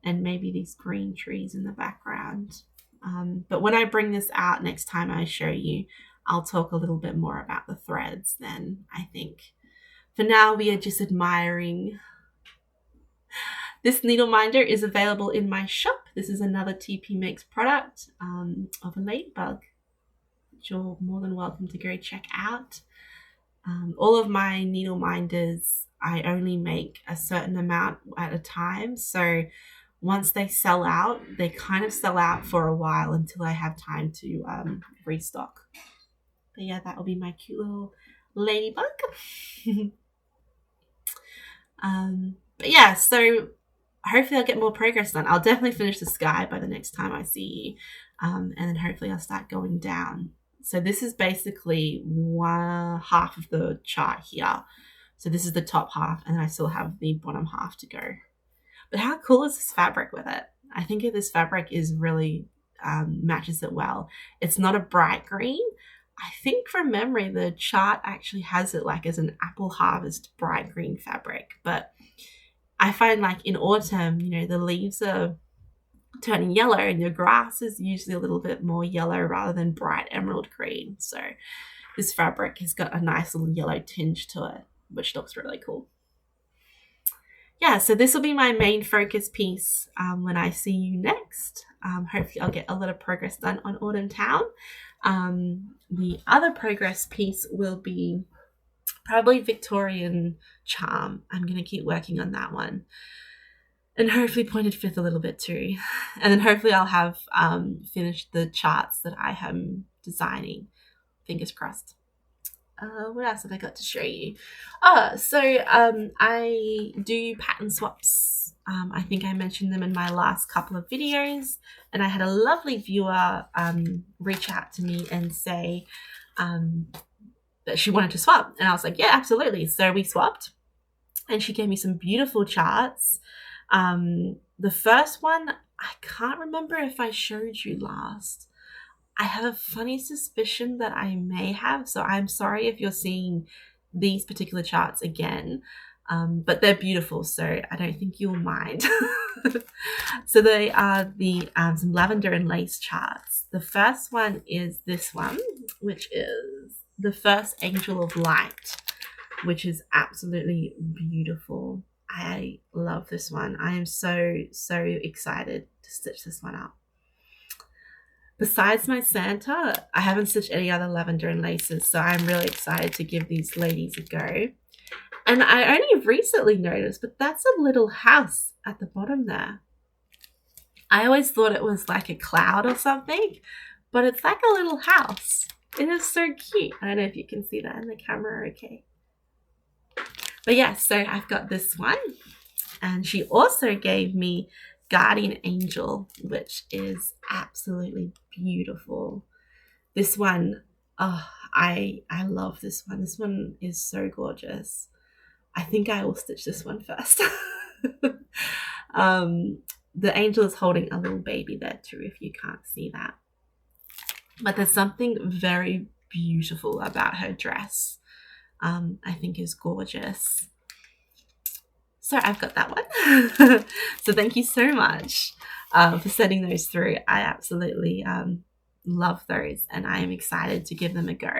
and maybe these green trees in the background. But when I bring this out next time I show you, I'll talk a little bit more about the threads then, I think. For now, we are just admiring. This needle minder is available in my shop. This is another TPmakes product of a ladybug, which you're more than welcome to go check out. All of my needle minders, I only make a certain amount at a time. So once they sell out, they kind of sell out for a while until I have time to restock. But yeah, that will be my cute little ladybug. But yeah, so hopefully I'll get more progress done. I'll definitely finish the sky by the next time I see you. And then hopefully I'll start going down. So this is basically one half of the chart here. So this is the top half, and I still have the bottom half to go. But how cool is this fabric with it? I think this fabric is really matches it well. It's not a bright green. I think from memory, the chart actually has it like as an apple harvest bright green fabric. But I find like in autumn, you know, the leaves are turning yellow and your grass is usually a little bit more yellow rather than bright emerald green. So this fabric has got a nice little yellow tinge to it, which looks really cool. Yeah, so this will be my main focus piece when I see you next. Hopefully I'll get a lot of progress done on Autumn Town. The other progress piece will be probably Victorian Charm. I'm going to keep working on that one. And hopefully Pointed Fifth a little bit too. And then hopefully I'll have finished the charts that I am designing. Fingers crossed. What else have I got to show you? I do pattern swaps. I think I mentioned them in my last couple of videos, and I had a lovely viewer reach out to me and say that she wanted to swap, and I was like, yeah, absolutely. So we swapped, and she gave me some beautiful charts. The first one, I can't remember if I showed you last. I have a funny suspicion that I may have, so I'm sorry if you're seeing these particular charts again, but they're beautiful, so I don't think you'll mind. So they are the some lavender and lace charts. The first one is this one, which is the first Angel of Light, which is absolutely beautiful. I love this one. I am so excited to stitch this one up. Besides my Santa, I haven't stitched any other lavender and laces, so I'm really excited to give these ladies a go. And I only recently noticed, but that's a little house at the bottom there. I always thought it was like a cloud or something, but it's like a little house. It is so cute. I don't know if you can see that in the camera okay. But yeah, so I've got this one. And she also gave me Guardian Angel, which is absolutely beautiful. This one, oh, I love this one. This one is so gorgeous. I think I will stitch this one first. The angel is holding a little baby there too, if you can't see that. But there's something very beautiful about her dress. I think is gorgeous. So I've got that one. So thank you so much for sending those through. I absolutely love those, and I am excited to give them a go.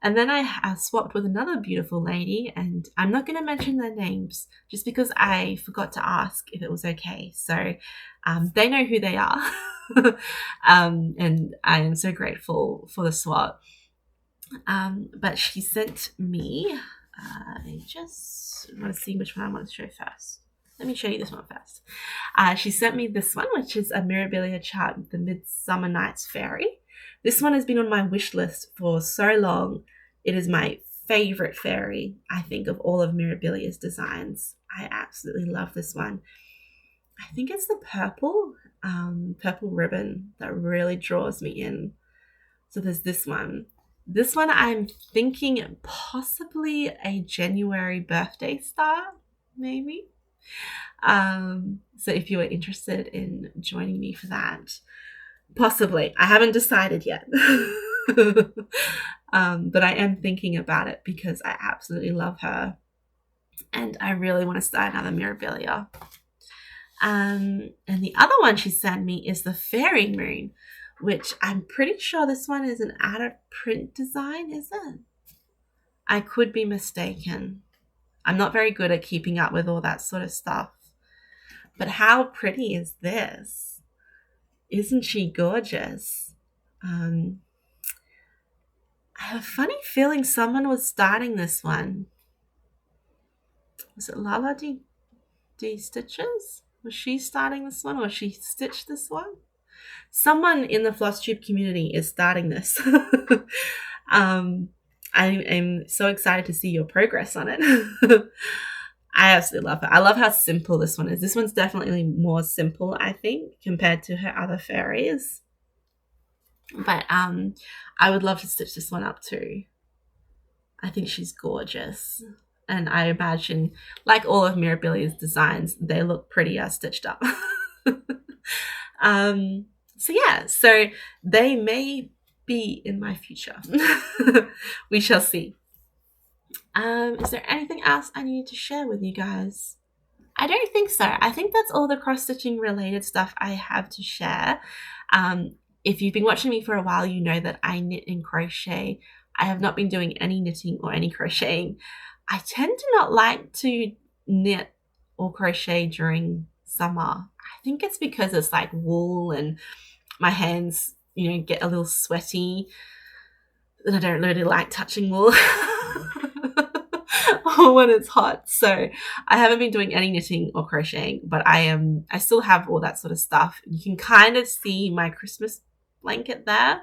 And then I swapped with another beautiful lady, and I'm not going to mention their names just because I forgot to ask if it was okay. So they know who they are. And I am so grateful for the swap. But she sent me... I just want to see which one I want to show first. Let me show you this one first. She sent me this one, which is a Mirabilia chart with the Midsummer Night's Fairy. This one has been on my wish list for so long. It is my favorite fairy, I think, of all of Mirabilia's designs. I absolutely love this one. I think it's the purple ribbon that really draws me in. So there's this one. This one I'm thinking possibly a January birthday start, maybe. So if you are interested in joining me for that, possibly. I haven't decided yet. But I am thinking about it because I absolutely love her and I really want to start another Mirabilia. And the other one she sent me is the Fairy Moon, which I'm pretty sure this one is an out of print design, is it? I could be mistaken. I'm not very good at keeping up with all that sort of stuff. But how pretty is this? Isn't she gorgeous? I have a funny feeling someone was starting this one. Was it Lala D Stitches? Was she starting this one or she stitched this one? Someone in the Flosstube community is starting this. I'm so excited to see your progress on it. I absolutely love her. I love how simple this one is. This one's definitely more simple, I think, compared to her other fairies. But I would love to stitch this one up too. I think she's gorgeous. And I imagine, like all of Mirabilia's designs, they look prettier stitched up. So they may be in my future. We shall see. Is there anything else I need to share with you guys? I don't think so. I think that's all the cross-stitching related stuff I have to share. If you've been watching me for a while, you know that I knit and crochet. I have not been doing any knitting or any crocheting. I tend to not like to knit or crochet during summer. I think it's because it's like wool and my hands, get a little sweaty. And I don't really like touching wool when it's hot. So I haven't been doing any knitting or crocheting, but I still have all that sort of stuff. You can kind of see my Christmas blanket there.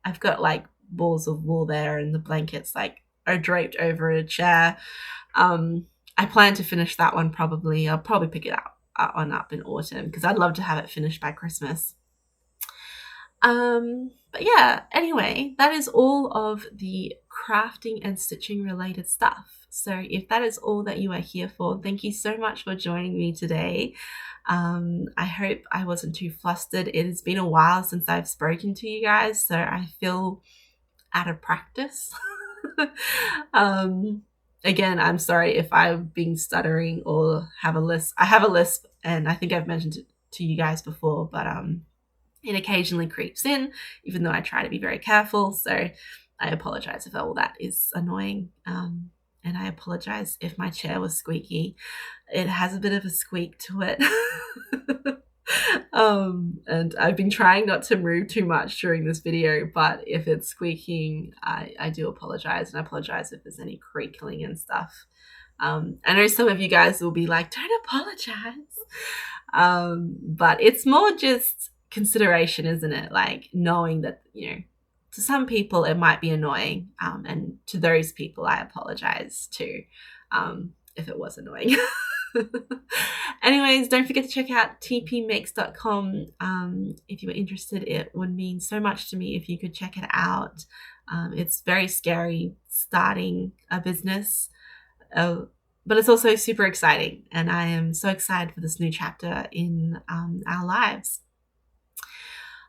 I've got like balls of wool there and the blankets are draped over a chair. I plan to finish that one probably. I'll probably pick it up in autumn because I'd love to have it finished by Christmas. But yeah, anyway, that is all of the crafting and stitching related stuff. So if that is all that you are here for, thank you so much for joining me today. I hope I wasn't too flustered. It has been a while since I've spoken to you guys, so I feel out of practice. Again, I'm sorry if I've been stuttering or have a lisp. I have a lisp, and I think I've mentioned it to you guys before, but it occasionally creeps in, even though I try to be very careful. So I apologize if all that is annoying. And I apologize if my chair was squeaky. It has a bit of a squeak to it. And I've been trying not to move too much during this video, but if it's squeaking, I do apologize, and I apologize if there's any creakling and stuff. I know some of you guys will be like, don't apologize. But it's more just consideration, isn't it? Like knowing that, to some people it might be annoying, and to those people I apologize too, if it was annoying. Anyways, don't forget to check out TPmakes.com if you were interested. It would mean so much to me if you could check it out. It's very scary starting a business, but it's also super exciting, and I am so excited for this new chapter in our lives.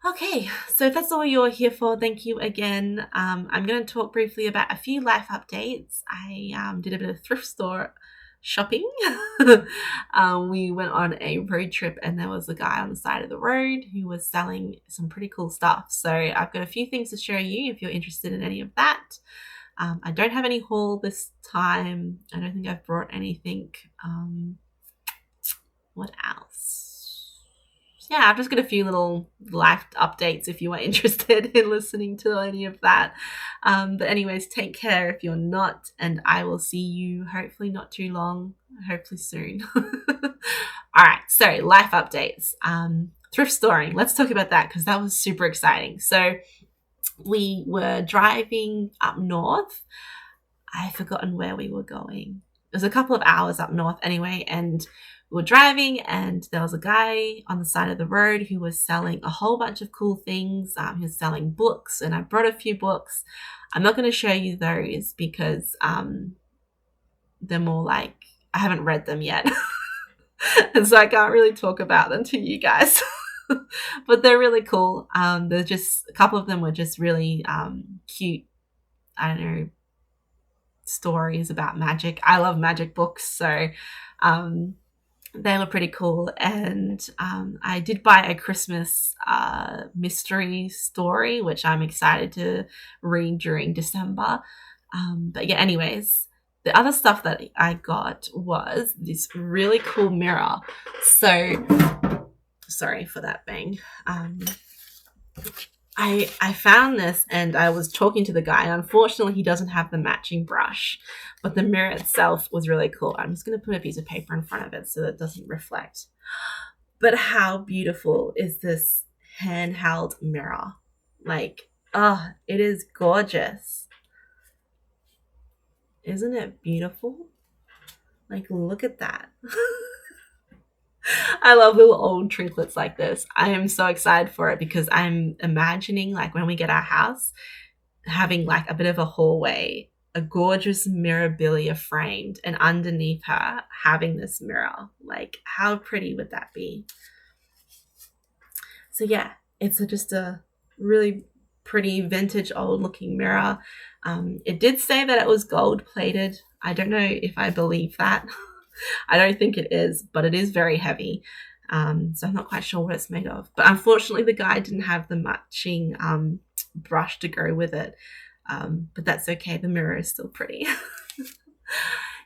Okay, so if that's all you're here for, thank you again. I'm going to talk briefly about a few life updates. I did a bit of thrift store shopping. We went on a road trip, and there was a guy on the side of the road who was selling some pretty cool stuff. So I've got a few things to show you if you're interested in any of that. I don't have any haul this time. I don't think I've brought anything. What else? Yeah, I've just got a few little life updates if you are interested in listening to any of that. But anyways, take care if you're not, and I will see you hopefully not too long, hopefully soon. All right, so life updates. Thrift storing. Let's talk about that because that was super exciting. So we were driving up north. I've forgotten where we were going. it was a couple of hours up north anyway, and we were driving, and there was a guy on the side of the road who was selling a whole bunch of cool things. He was selling books, and I brought a few books. I'm not going to show you those because they're more like I haven't read them yet. And so I can't really talk about them to you guys. But they're really cool. They're just a couple of them were just really cute, I don't know, stories about magic. I love magic books, so they were pretty cool. And I did buy a Christmas mystery story, which I'm excited to read during December. But yeah, anyways, the other stuff that I got was this really cool mirror. So, sorry for that bang. I found this, and I was talking to the guy, and unfortunately he doesn't have the matching brush, but the mirror itself was really cool. I'm just going to put a piece of paper in front of it so that it doesn't reflect. But how beautiful is this handheld mirror? Like, it is gorgeous. Isn't it beautiful? Like, look at that. I love little old trinklets like this. I am so excited for it because I'm imagining, like, when we get our house, having like a bit of a hallway, a gorgeous mirabilia framed, and underneath her having this mirror. Like, how pretty would that be? So yeah, it's just a really pretty vintage old looking mirror. It did say that it was gold plated. I don't know if I believe that. I don't think it is, but it is very heavy. So I'm not quite sure what it's made of. But unfortunately, the guy didn't have the matching brush to go with it. But that's okay. The mirror is still pretty.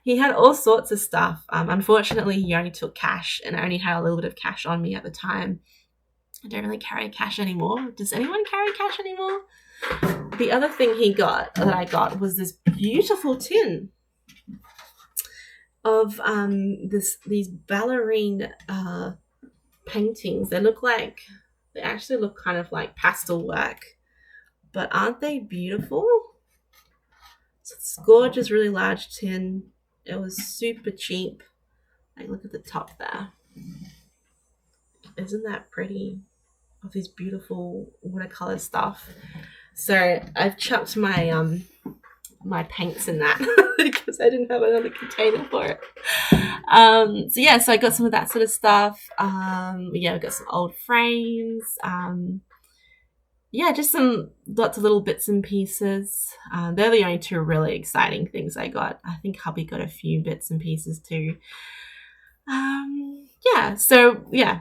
He had all sorts of stuff. Unfortunately, he only took cash, and I only had a little bit of cash on me at the time. I don't really carry cash anymore. Does anyone carry cash anymore? The other thing I got was this beautiful tin of these ballerine paintings. They actually look kind of like pastel work, but aren't they beautiful? So it's gorgeous, really large tin. It was super cheap. Like, look at the top there. Isn't that pretty? Of this beautiful watercolor stuff. So I've chucked my my paints in that because I didn't have another container for it. So yeah, so I got some of that sort of stuff. Yeah, I got some old frames. Yeah, just some lots of little bits and pieces. They're the only two really exciting things I got. I think hubby got a few bits and pieces too. Yeah, so yeah.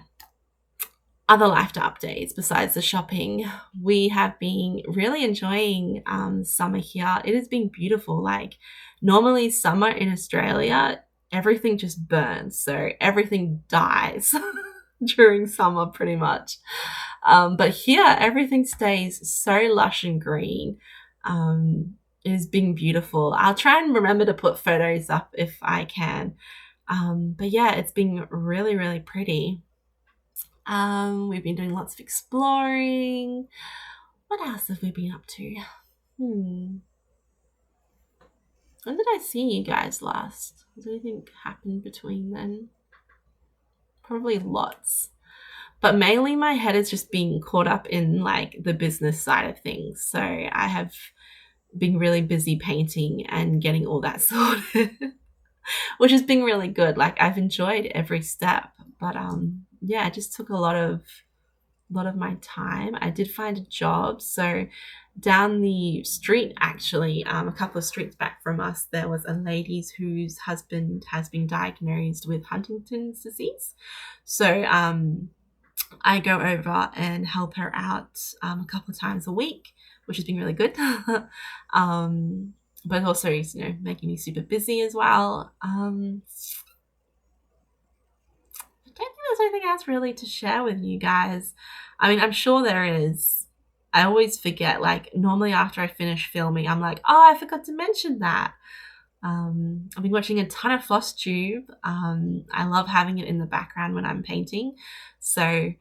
Other life updates besides the shopping, we have been really enjoying summer here. It has been beautiful. Like, normally summer in Australia, everything just burns, so everything dies during summer pretty much. But here everything stays so lush and green. It has been beautiful. I'll try and remember to put photos up if I can. But yeah, it's been really, really pretty. We've been doing lots of exploring. What else have we been up to? When did I see you guys last? Does anything happen between then? Probably lots. But mainly my head is just being caught up in like the business side of things. So I have been really busy painting and getting all that sorted, which has been really good. Like, I've enjoyed every step, but yeah, it just took a lot of my time. I did find a job. So down the street, actually, a couple of streets back from us, there was a lady whose husband has been diagnosed with Huntington's disease. So I go over and help her out a couple of times a week, which has been really good. But also, making me super busy as well. I don't think there's anything else really to share with you guys. I mean, I'm sure there is. I always forget. Like, normally after I finish filming, I'm like, oh, I forgot to mention that. I've been watching a ton of Flosstube. I love having it in the background when I'm painting. So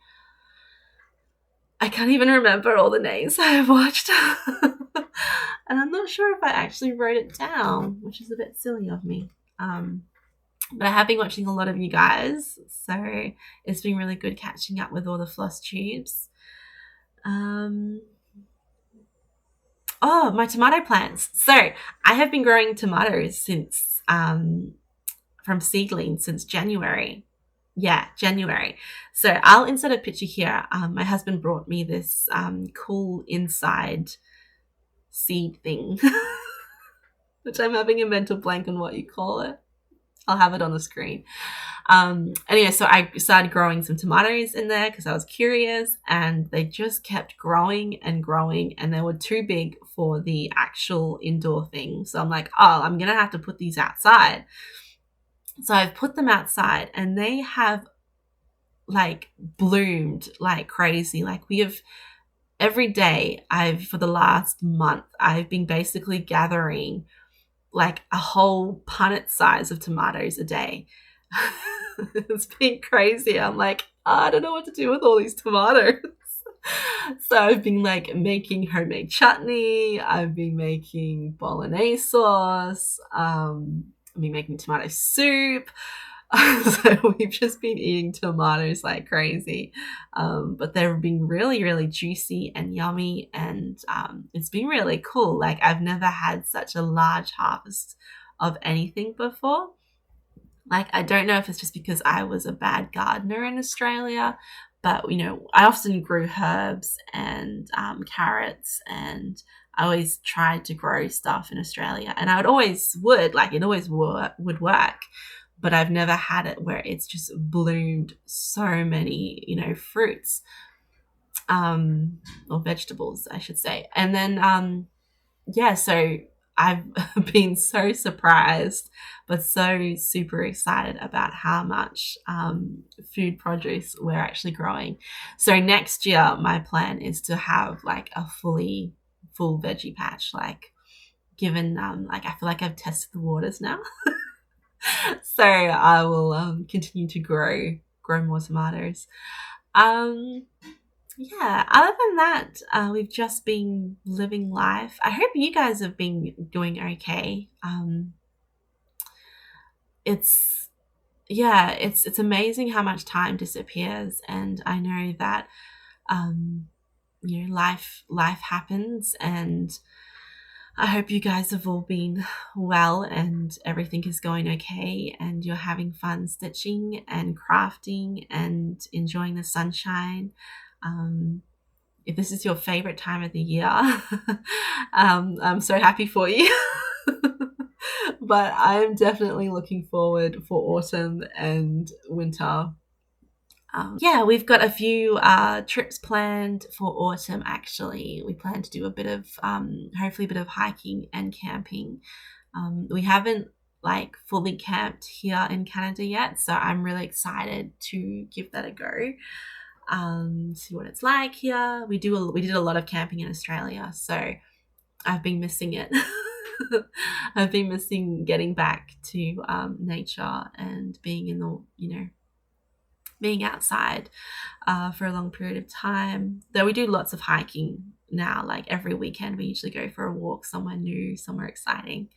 I can't even remember all the names I've watched. And I'm not sure if I actually wrote it down, which is a bit silly of me. But I have been watching a lot of you guys, so it's been really good catching up with all the Flosstubes. Oh, my tomato plants. So I have been growing tomatoes since from seedlings since January. Yeah, January. So I'll insert a picture here. My husband brought me this cool inside seed thing, which I'm having a mental blank on what you call it. I'll have it on the screen. Anyway, so I started growing some tomatoes in there because I was curious, and they just kept growing and growing, and they were too big for the actual indoor thing. So I'm like, oh, I'm gonna have to put these outside. So I've put them outside, and they have like bloomed like crazy. Like we have every day for the last month, I've been basically gathering like a whole punnet size of tomatoes a day. It's been crazy. I'm like, oh, I don't know what to do with all these tomatoes. So I've been like making homemade chutney. I've been making bolognese sauce. I've been making tomato soup. So we've just been eating tomatoes like crazy. But they've been really, really juicy and yummy, and it's been really cool. Like I've never had such a large harvest of anything before. Like I don't know if it's just because I was a bad gardener in Australia, but I often grew herbs and carrots, and I always tried to grow stuff in Australia, and it always would work. But I've never had it where it's just bloomed so many, fruits, or vegetables, I should say. And then, so I've been so surprised, but so super excited about how much food produce we're actually growing. So next year, my plan is to have like a full veggie patch, like given, like I feel like I've tested the waters now. So I will continue to grow more tomatoes. Yeah, other than that, we've just been living life. I hope you guys have been doing okay. It's amazing how much time disappears, and I know that life happens, and I hope you guys have all been well and everything is going okay, and you're having fun stitching and crafting and enjoying the sunshine. If this is your favorite time of the year, I'm so happy for you. But I'm definitely looking forward for autumn and winter. We've got a few trips planned for autumn, actually. We plan to do a bit of, hopefully a bit of hiking and camping. We haven't like fully camped here in Canada yet, so I'm really excited to give that a go. See what it's like here. We did a lot of camping in Australia, so I've been missing it. I've been missing getting back to nature and being in the, being outside for a long period of time. Though we do lots of hiking now, like every weekend we usually go for a walk somewhere new, somewhere exciting.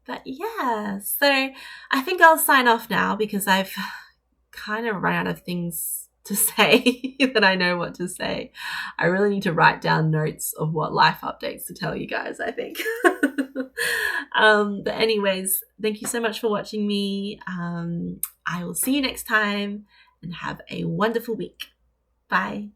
But yeah, so I think I'll sign off now because I've kind of run out of things to say that I know what to say. I really need to write down notes of what life updates to tell you guys, I think. But anyways, thank you so much for watching me. I will see you next time, and have a wonderful week. Bye.